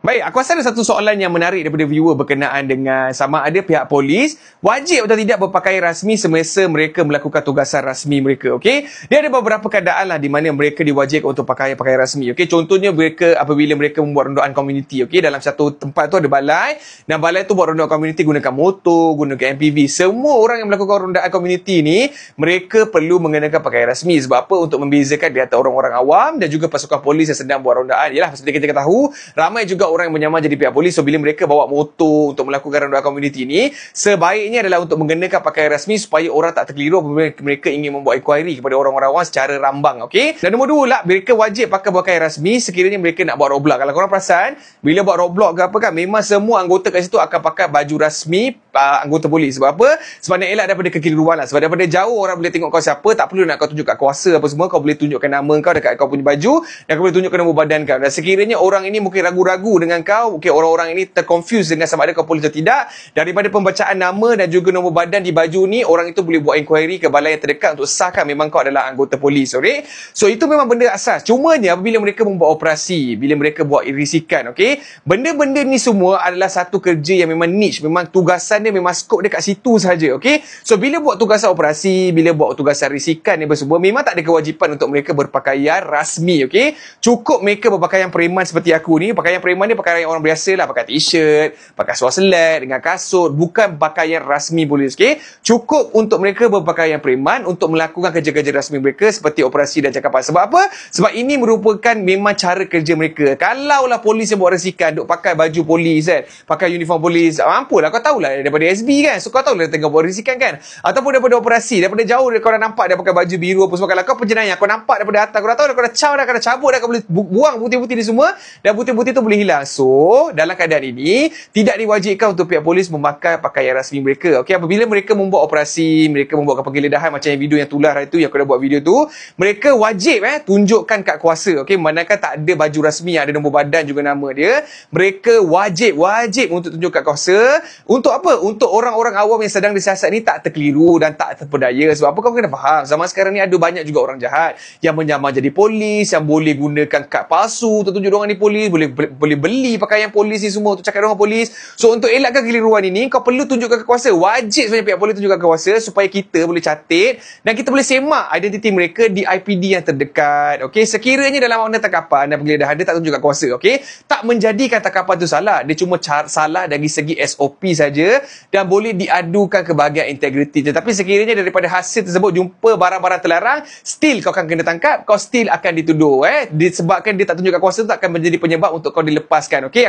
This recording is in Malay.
Baik, aku rasa ada satu soalan yang menarik daripada viewer berkenaan dengan sama ada pihak polis wajib atau tidak berpakaian rasmi semasa mereka melakukan tugasan rasmi mereka, okey? Dia ada beberapa keadaan lah di mana mereka diwajibkan untuk pakaian rasmi, okey? Contohnya mereka apabila mereka membuat rondoan komuniti, okey? Dalam satu tempat tu ada balai, dan balai tu buat rondoan komuniti gunakan motor, gunakan MPV. Semua orang yang melakukan rondaan komuniti ni, mereka perlu mengenakan pakaian rasmi. Sebab apa? Untuk membezakan di antara orang-orang awam dan juga pasukan polis yang sedang buat rondaan. Yalah, seperti kita tahu, ramai juga orang yang menyamar jadi pihak polis. So bila mereka bawa motor untuk melakukan rondaan komuniti ni, sebaiknya adalah untuk mengenakan pakaian rasmi supaya orang tak terkeliru apabila mereka ingin membuat inquiry kepada orang-orang awam secara rambang, okey? Dan nombor dua lah, mereka wajib pakai pakaian rasmi sekiranya mereka nak buat roadblock. Kalau korang perasan, bila buat roadblock ke apa kan, memang semua anggota kat situ akan pakai baju rasmi anggota polis. Sebab apa? Sebab nak elak daripada kekeliruan lah. Sebab daripada jauh orang boleh tengok kau siapa, tak perlu nak kau tunjuk kat kuasa apa semua, kau boleh tunjukkan nama kau dekat kau punya baju, dan kau boleh tunjukkan nombor badan kau. Dan sekiranya orang ini mungkin ragu-ragu dengan kau, mungkin orang-orang ini terconfuse dengan sama ada kau polis atau tidak, daripada pembacaan nama dan juga nombor badan di baju ni, orang itu boleh buat inquiry ke balai yang terdekat untuk sahkan memang kau adalah anggota polis, okey? So itu memang benda asas. Cumanya apabila mereka membuat operasi, bila mereka buat risikan, okey, benda-benda ni semua adalah satu kerja yang memang niche, memang tugasan dia memang skop dia kat situ saja, okey? So bila buat tugasan operasi, bila buat tugasan risikan ni semua, memang tak ada kewajipan untuk mereka berpakaian rasmi, okey? Cukup mereka berpakaian preman seperti aku ni. Pakaian preman ni pakaian orang biasa lah, pakai t-shirt, pakai seluar selat dengan kasut, bukan pakaian rasmi polis, okey? Cukup untuk mereka berpakaian preman untuk melakukan kerja-kerja rasmi mereka seperti operasi dan cakapan. Sebab apa? Sebab ini merupakan memang cara kerja mereka. Kalaulah polis yang buat rasikan duk pakai baju polis kan, pakai uniform polis, mampulah kau tahulah daripada SB kan, so kau tahulah dia tengah buat rasikan kan, ataupun daripada operasi, daripada jauh kau dah nampak dia pakai baju biru apa semua. Kalau kau penjenayah, kau nampak daripada atas, kau dah tahu dah, kau dah caw dah, kau dah cabut dah, kau boleh buang putih-putih ni semua, dan putih-putih tu boleh hilang. So dalam keadaan ini tidak diwajibkan untuk pihak polis memakai pakaian rasmi mereka, okey? Apabila mereka membuat operasi, mereka membuat penggeledahan macam yang video yang tular hari tu, yang kau dah buat video tu, mereka wajib tunjukkan kad kuasa, okey? Manakala tak ada baju rasmi yang ada nombor badan juga nama dia, mereka wajib untuk tunjuk kad kuasa. Untuk apa? Untuk orang-orang awam yang sedang disiasat ni tak terkeliru dan tak terpedaya. Sebab apa? Kau kena faham, zaman sekarang ni ada banyak juga orang jahat yang menyamar jadi polis, yang boleh gunakan kad palsu untuk tunjuk diorang ni polis, boleh beli pakaian polis ni semua untuk cakap diorang polis. So untuk elakkan kekeliruan ini, kau perlu tunjukkan kad kuasa. Wajib sebenarnya pihak polis tunjukkan kad kuasa supaya kita boleh catat dan kita boleh semak identiti mereka di IPD yang terdekat, okey? Sekiranya dalam makna tangkapan dan penggeledahan dia tak tunjuk kad kuasa, okey, tak menjadikan tangkapan tu salah. Dia cuma salah dari segi SOP saja dan boleh diadukan ke bahagian integriti. Tetapi sekiranya daripada hasil tersebut jumpa barang-barang terlarang, still kau akan kena tangkap, kau still akan dituduh disebabkan dia tak tunjukkan kuasa tu, tak akan menjadi penyebab untuk kau dilepaskan, okey?